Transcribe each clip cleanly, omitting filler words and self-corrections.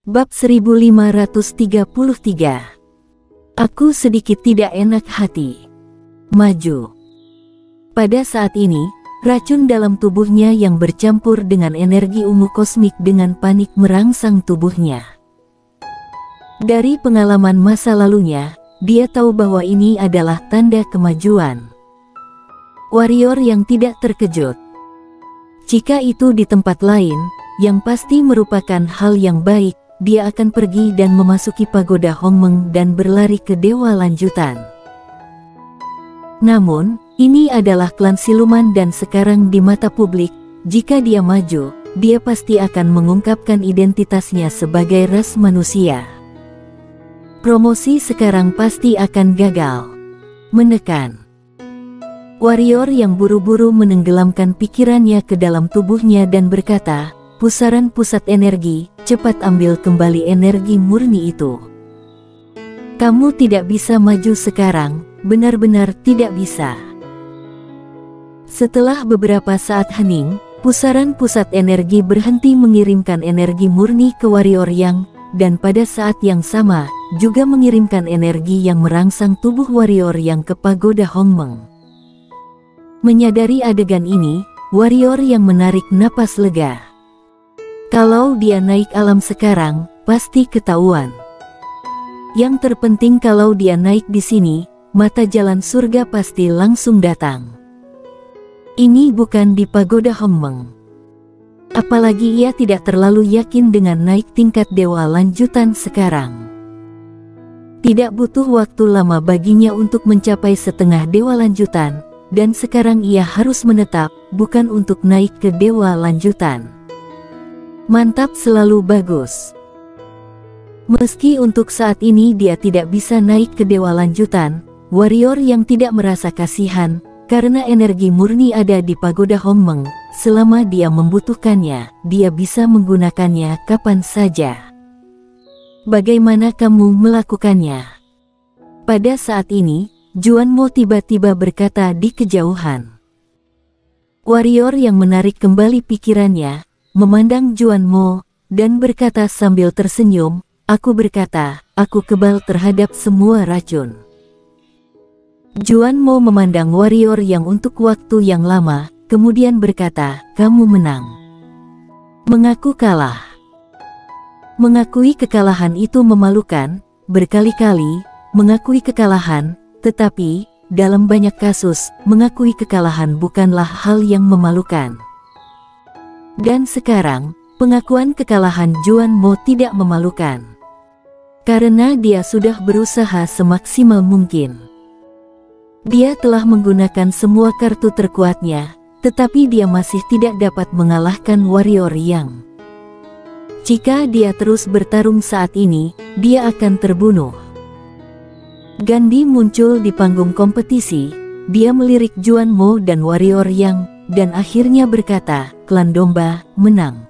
Bab 1533. Aku sedikit tidak enak hati. Maju. Pada saat ini, racun dalam tubuhnya yang bercampur dengan energi ungu kosmik dengan panik merangsang tubuhnya. Dari pengalaman masa lalunya, dia tahu bahwa ini adalah tanda kemajuan. Warrior yang tidak terkejut. Jika itu di tempat lain, yang pasti merupakan hal yang baik, dia akan pergi dan memasuki pagoda Hongmeng dan berlari ke dewa lanjutan. Namun, ini adalah klan siluman dan sekarang di mata publik, jika dia maju, dia pasti akan mengungkapkan identitasnya sebagai ras manusia. Promosi sekarang pasti akan gagal. Menekan. Warrior yang buru-buru menenggelamkan pikirannya ke dalam tubuhnya dan berkata, "Pusaran pusat energi, cepat ambil kembali energi murni itu. Kamu tidak bisa maju sekarang, benar-benar tidak bisa." Setelah beberapa saat hening, pusaran pusat energi berhenti mengirimkan energi murni ke Warrior Yang, dan pada saat yang sama, juga mengirimkan energi yang merangsang tubuh Warrior Yang ke pagoda Hongmeng. Menyadari adegan ini, Warrior Yang menarik napas lega. Kalau dia naik alam sekarang, pasti ketahuan. Yang terpenting kalau dia naik di sini, mata jalan surga pasti langsung datang. Ini bukan di pagoda Hongmeng. Apalagi ia tidak terlalu yakin dengan naik tingkat dewa lanjutan sekarang. Tidak butuh waktu lama baginya untuk mencapai setengah dewa lanjutan, dan sekarang ia harus menetap, bukan untuk naik ke dewa lanjutan. Mantap, selalu bagus. Meski untuk saat ini dia tidak bisa naik ke dewa lanjutan, Warrior yang tidak merasa kasihan, karena energi murni ada di pagoda Hongmeng, selama dia membutuhkannya, dia bisa menggunakannya kapan saja. Bagaimana kamu melakukannya? Pada saat ini, Juan Mo tiba-tiba berkata di kejauhan. Warrior yang menarik kembali pikirannya, memandang Juan Mo, dan berkata sambil tersenyum, "Aku berkata, aku kebal terhadap semua racun." Juan Mo memandang Warrior yang untuk waktu yang lama, kemudian berkata, "Kamu menang." Mengaku kalah. Mengakui kekalahan itu memalukan, berkali-kali, mengakui kekalahan, tetapi, dalam banyak kasus, mengakui kekalahan bukanlah hal yang memalukan. Dan sekarang, pengakuan kekalahan Juan Mo tidak memalukan. Karena dia sudah berusaha semaksimal mungkin. Dia telah menggunakan semua kartu terkuatnya, tetapi dia masih tidak dapat mengalahkan Warrior Yang. Jika dia terus bertarung saat ini, dia akan terbunuh. Gandhi muncul di panggung kompetisi, dia melirik Juan Mo dan Warrior Yang, dan akhirnya berkata, "Klan domba, menang."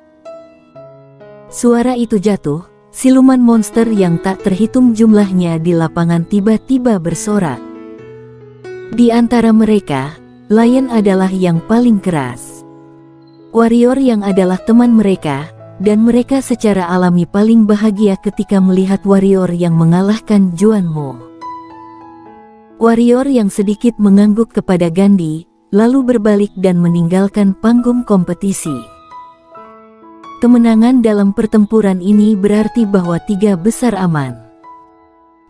Suara itu jatuh, siluman monster yang tak terhitung jumlahnya di lapangan tiba-tiba bersorak. Di antara mereka, Lion adalah yang paling keras. Warrior yang adalah teman mereka, dan mereka secara alami paling bahagia ketika melihat Warrior yang mengalahkan Juan Mo. Warrior yang sedikit mengangguk kepada Gandhi, lalu berbalik dan meninggalkan panggung kompetisi. Kemenangan dalam pertempuran ini berarti bahwa tiga besar aman.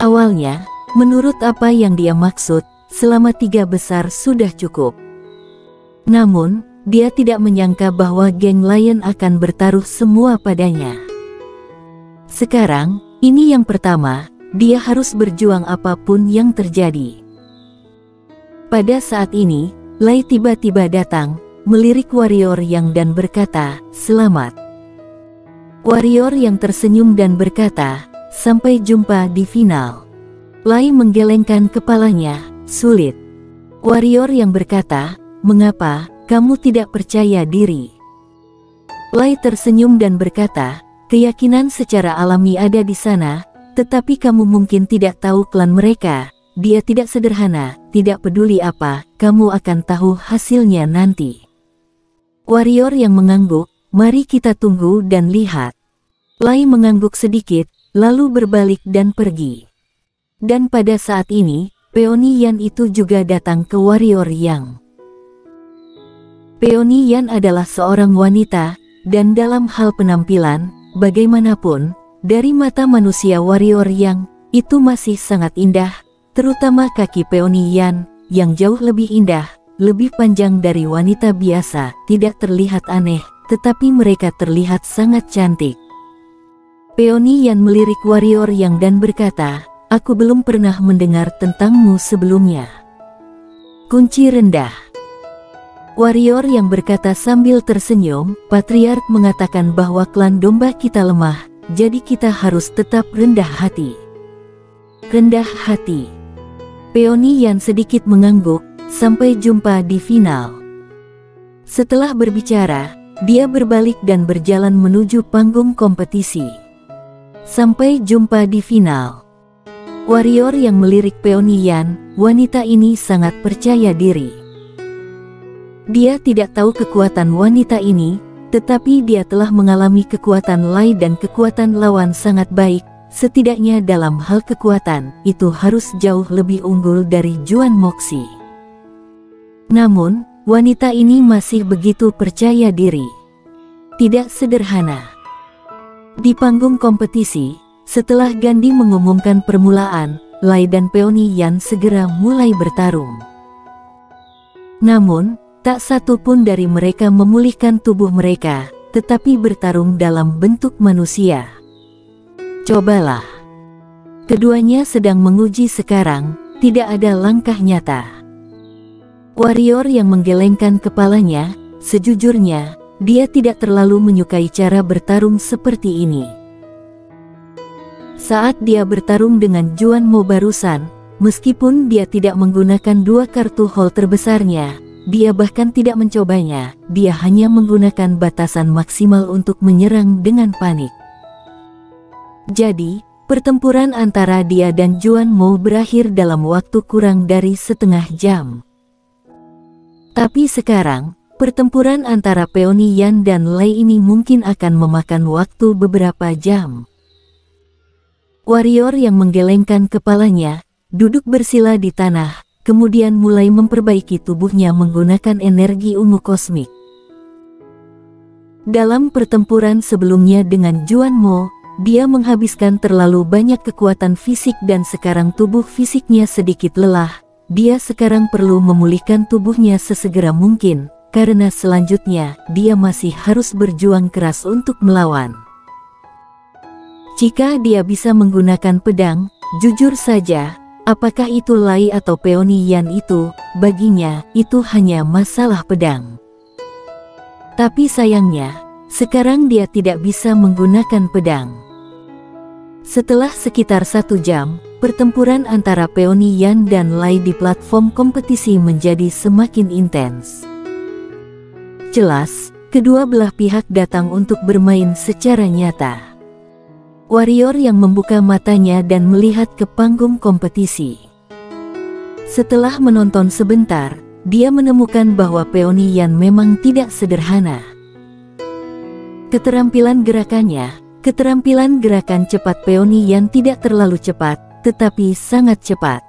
Awalnya, menurut apa yang dia maksud, selama tiga besar sudah cukup. Namun, dia tidak menyangka bahwa geng Lion akan bertaruh semua padanya. Sekarang, ini yang pertama, dia harus berjuang apapun yang terjadi. Pada saat ini, Lai tiba-tiba datang, melirik Warrior Yang dan berkata, "Selamat." Warrior Yang tersenyum dan berkata, "Sampai jumpa di final." Lai menggelengkan kepalanya, "Sulit." Warrior Yang berkata, "Mengapa, kamu tidak percaya diri?" Lai tersenyum dan berkata, "Keyakinan secara alami ada di sana, tetapi kamu mungkin tidak tahu klan mereka. Dia tidak sederhana, tidak peduli apa, kamu akan tahu hasilnya nanti." Warrior yang mengangguk, "Mari kita tunggu dan lihat." Lai mengangguk sedikit, lalu berbalik dan pergi. Dan pada saat ini, Peony Yan itu juga datang ke Warrior Yang. Peony Yan adalah seorang wanita, dan dalam hal penampilan, bagaimanapun, dari mata manusia Warrior Yang, itu masih sangat indah, terutama kaki Peony Yan, yang jauh lebih indah, lebih panjang dari wanita biasa, tidak terlihat aneh, tetapi mereka terlihat sangat cantik. Peony Yan melirik Warrior Yang dan berkata, "Aku belum pernah mendengar tentangmu sebelumnya." Kunci rendah. Warrior yang berkata sambil tersenyum, "Patriark mengatakan bahwa klan domba kita lemah, jadi kita harus tetap rendah hati." Rendah hati. Peony Yan sedikit mengangguk, "Sampai jumpa di final." Setelah berbicara, dia berbalik dan berjalan menuju panggung kompetisi. Sampai jumpa di final. Warrior yang melirik Peony Yan, wanita ini sangat percaya diri. Dia tidak tahu kekuatan wanita ini, tetapi dia telah mengalami kekuatan Lai dan kekuatan lawan sangat baik. Setidaknya dalam hal kekuatan, itu harus jauh lebih unggul dari Juan Moxi. Namun, wanita ini masih begitu percaya diri. Tidak sederhana. Di panggung kompetisi, setelah Gandhi mengumumkan permulaan, Lai dan Peony Yan segera mulai bertarung. Namun, tak satu pun dari mereka memulihkan tubuh mereka, tetapi bertarung dalam bentuk manusia. Cobalah. Keduanya sedang menguji sekarang, tidak ada langkah nyata. Warrior yang menggelengkan kepalanya, sejujurnya, dia tidak terlalu menyukai cara bertarung seperti ini. Saat dia bertarung dengan Juan Mo barusan, meskipun dia tidak menggunakan dua kartu hall terbesarnya, dia bahkan tidak mencobanya, dia hanya menggunakan batasan maksimal untuk menyerang dengan panik. Jadi, pertempuran antara dia dan Juan Mo berakhir dalam waktu kurang dari setengah jam. Tapi sekarang, pertempuran antara Peony Yan dan Lai ini mungkin akan memakan waktu beberapa jam. Warrior yang menggelengkan kepalanya, duduk bersila di tanah, kemudian mulai memperbaiki tubuhnya menggunakan energi ungu kosmik. Dalam pertempuran sebelumnya dengan Juan Mo, dia menghabiskan terlalu banyak kekuatan fisik dan sekarang tubuh fisiknya sedikit lelah. Dia sekarang perlu memulihkan tubuhnya sesegera mungkin, karena selanjutnya dia masih harus berjuang keras untuk melawan. Jika dia bisa menggunakan pedang, jujur saja, apakah itu Lai atau Peony Yan itu, baginya, itu hanya masalah pedang. Tapi sayangnya, sekarang dia tidak bisa menggunakan pedang. Setelah sekitar 1 jam, pertempuran antara Peony Yan dan Lai di platform kompetisi menjadi semakin intens. Jelas, kedua belah pihak datang untuk bermain secara nyata. Warrior yang membuka matanya dan melihat ke panggung kompetisi. Setelah menonton sebentar, dia menemukan bahwa Peony Yan memang tidak sederhana. Keterampilan gerakan cepat Peony Yan tidak terlalu cepat, tetapi sangat cepat.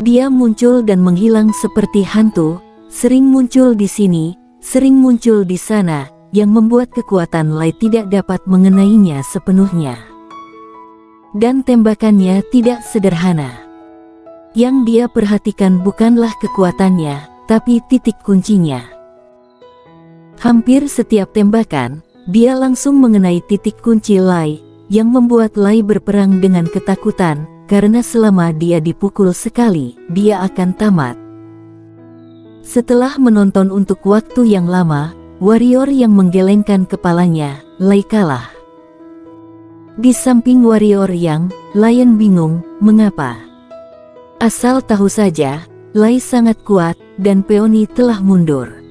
Dia muncul dan menghilang seperti hantu, sering muncul di sini, sering muncul di sana, yang membuat kekuatan Lai tidak dapat mengenainya sepenuhnya. Dan tembakannya tidak sederhana. Yang dia perhatikan bukanlah kekuatannya, tapi titik kuncinya. Hampir setiap tembakan, dia langsung mengenai titik kunci Lai, yang membuat Lai berperang dengan ketakutan, karena selama dia dipukul sekali, dia akan tamat. Setelah menonton untuk waktu yang lama, Warrior yang menggelengkan kepalanya, Lai kalah. Di samping Warrior yang, Lion bingung, mengapa? Asal tahu saja, Lai sangat kuat, dan Peony telah mundur.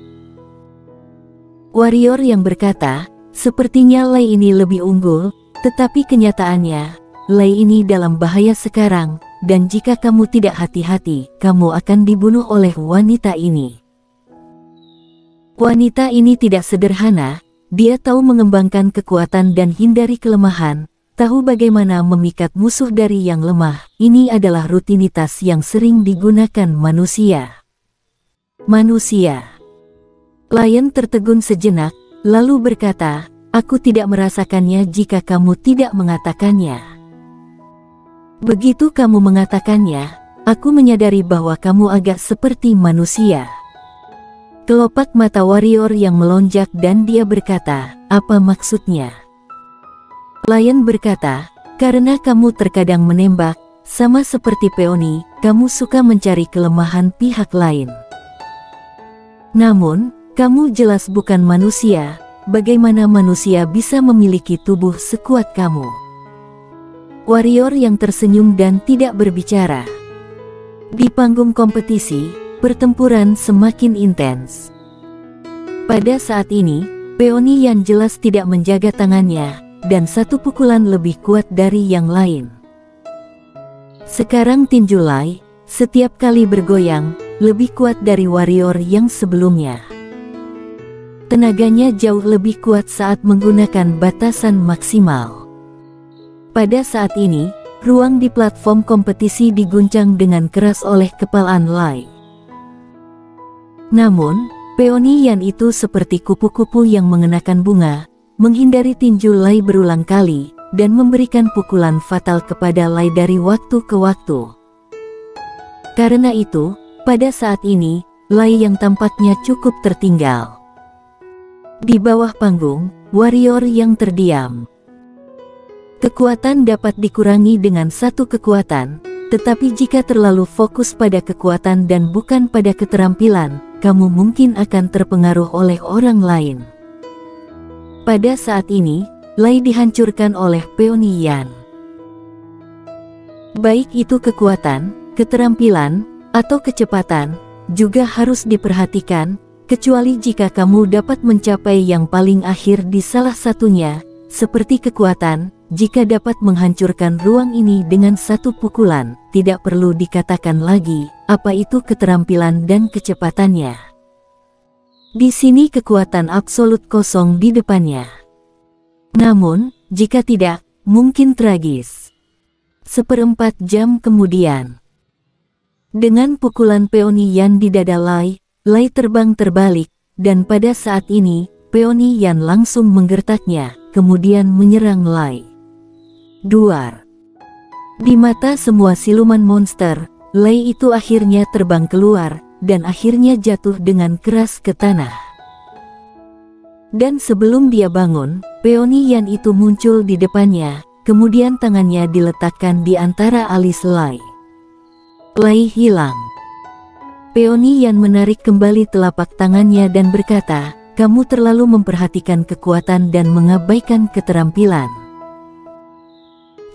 Warrior yang berkata, sepertinya Lai ini lebih unggul, tetapi kenyataannya, Lai ini dalam bahaya sekarang, dan jika kamu tidak hati-hati, kamu akan dibunuh oleh wanita ini. Wanita ini tidak sederhana, dia tahu mengembangkan kekuatan dan hindari kelemahan, tahu bagaimana memikat musuh dari yang lemah. Ini adalah rutinitas yang sering digunakan manusia. Lion tertegun sejenak, lalu berkata, "Aku tidak merasakannya jika kamu tidak mengatakannya. Begitu kamu mengatakannya, aku menyadari bahwa kamu agak seperti manusia." Kelopak mata warrior yang melonjak dan dia berkata, "Apa maksudnya?" Lion berkata, "Karena kamu terkadang menembak, sama seperti peoni, kamu suka mencari kelemahan pihak lain. Namun, kamu jelas bukan manusia. Bagaimana manusia bisa memiliki tubuh sekuat kamu?" Warrior yang tersenyum dan tidak berbicara. Di panggung kompetisi, pertempuran semakin intens. Pada saat ini, peoni yang jelas tidak menjaga tangannya, dan satu pukulan lebih kuat dari yang lain. Sekarang tinju Lai, setiap kali bergoyang, lebih kuat dari warrior yang sebelumnya. Tenaganya jauh lebih kuat saat menggunakan batasan maksimal. Pada saat ini, ruang di platform kompetisi diguncang dengan keras oleh kepalaan Lai. Namun, peoni Yan itu seperti kupu-kupu yang mengenakan bunga, menghindari tinju Lai berulang kali, dan memberikan pukulan fatal kepada Lai dari waktu ke waktu. Karena itu, pada saat ini, Lai yang tampaknya cukup tertinggal. Di bawah panggung, warrior yang terdiam. Kekuatan dapat dikurangi dengan satu kekuatan, tetapi jika terlalu fokus pada kekuatan dan bukan pada keterampilan, kamu mungkin akan terpengaruh oleh orang lain. Pada saat ini, Lai dihancurkan oleh peoni Yan. Baik itu kekuatan, keterampilan, atau kecepatan, juga harus diperhatikan, kecuali jika kamu dapat mencapai yang paling akhir di salah satunya, seperti kekuatan. Jika dapat menghancurkan ruang ini dengan satu pukulan, tidak perlu dikatakan lagi, apa itu keterampilan dan kecepatannya. Di sini kekuatan absolut kosong di depannya. Namun, jika tidak, mungkin tragis. 1/4 jam kemudian, dengan pukulan peoni Yan di dada Lai, Lai terbang terbalik, dan pada saat ini, peoni Yan langsung menggertaknya, kemudian menyerang Lai. Duar. Di mata semua siluman monster, Lai itu akhirnya terbang keluar, dan akhirnya jatuh dengan keras ke tanah. Dan sebelum dia bangun, peoni Yan itu muncul di depannya, kemudian tangannya diletakkan di antara alis Lai. Lai hilang. Peoni Yan menarik kembali telapak tangannya dan berkata, "Kamu terlalu memperhatikan kekuatan dan mengabaikan keterampilan.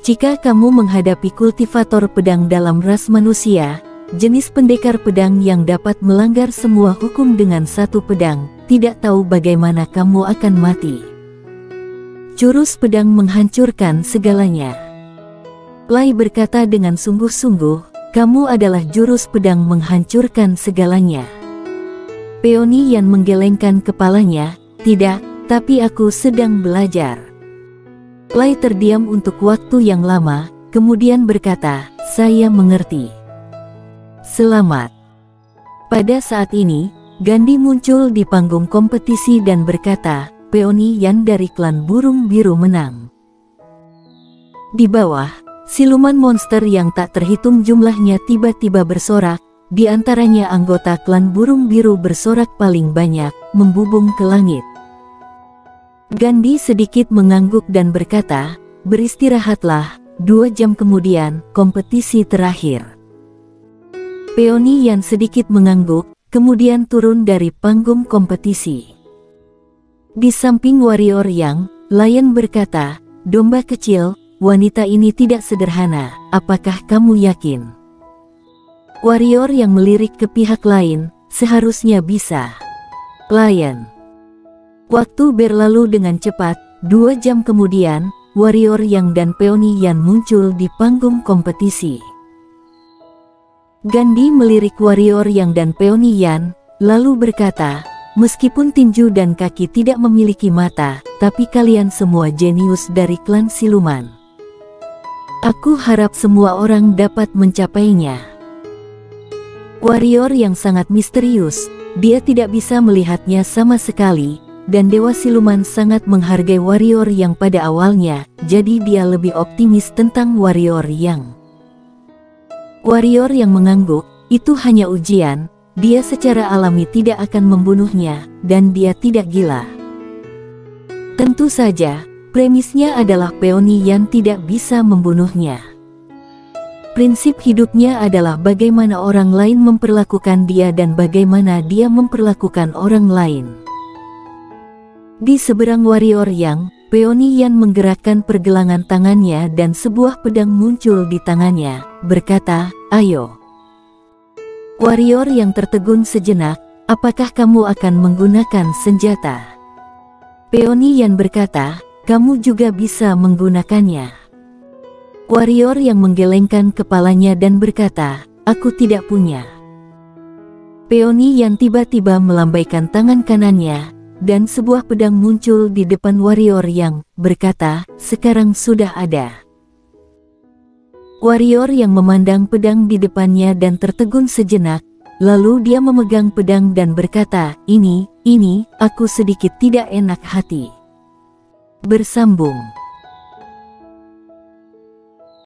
Jika kamu menghadapi kultivator pedang dalam ras manusia, jenis pendekar pedang yang dapat melanggar semua hukum dengan satu pedang, tidak tahu bagaimana kamu akan mati. Jurus pedang menghancurkan segalanya." Lai berkata dengan sungguh-sungguh, "Kamu adalah jurus pedang menghancurkan segalanya." Peoni Yan menggelengkan kepalanya, "Tidak, tapi aku sedang belajar." Lai terdiam untuk waktu yang lama, kemudian berkata, "Saya mengerti. Selamat." Pada saat ini, Gandhi muncul di panggung kompetisi dan berkata, "Peoni Yan dari klan burung biru menang." Di bawah, siluman monster yang tak terhitung jumlahnya tiba-tiba bersorak, di antaranya anggota klan burung biru bersorak paling banyak, membubung ke langit. Gandhi sedikit mengangguk dan berkata, "Beristirahatlah." 2 jam kemudian, kompetisi terakhir. Peoni Yan sedikit mengangguk, kemudian turun dari panggung kompetisi. Di samping warrior yang, Lion berkata, "Domba kecil, wanita ini tidak sederhana, apakah kamu yakin?" Warrior yang melirik ke pihak lain, "Seharusnya bisa." Lion. Waktu berlalu dengan cepat, 2 jam kemudian, warrior yang dan peoni Yan muncul di panggung kompetisi. Gandhi melirik warrior yang dan peoni Yan, lalu berkata, Meskipun tinju dan kaki tidak memiliki mata, tapi kalian semua jenius dari klan siluman. Aku harap semua orang dapat mencapainya. Warrior yang sangat misterius, dia tidak bisa melihatnya sama sekali, dan Dewa Siluman sangat menghargai warrior yang pada awalnya, jadi dia lebih optimis tentang warrior yang. Warrior yang mengangguk, itu hanya ujian. Dia secara alami tidak akan membunuhnya, dan dia tidak gila. Tentu saja, premisnya adalah Peony Yan tidak bisa membunuhnya. Prinsip hidupnya adalah bagaimana orang lain memperlakukan dia dan bagaimana dia memperlakukan orang lain. Di seberang warrior yang, Peony Yan menggerakkan pergelangan tangannya dan sebuah pedang muncul di tangannya, berkata, "Ayo." Warrior yang tertegun sejenak, "Apakah kamu akan menggunakan senjata?" Peony Yan berkata, "Kamu juga bisa menggunakannya." Warrior yang menggelengkan kepalanya dan berkata, "Aku tidak punya." Peony Yan tiba-tiba melambaikan tangan kanannya, dan sebuah pedang muncul di depan warrior yang, berkata, "Sekarang sudah ada." Warrior yang memandang pedang di depannya dan tertegun sejenak, lalu dia memegang pedang dan berkata, ini, aku sedikit tidak enak hati." Bersambung.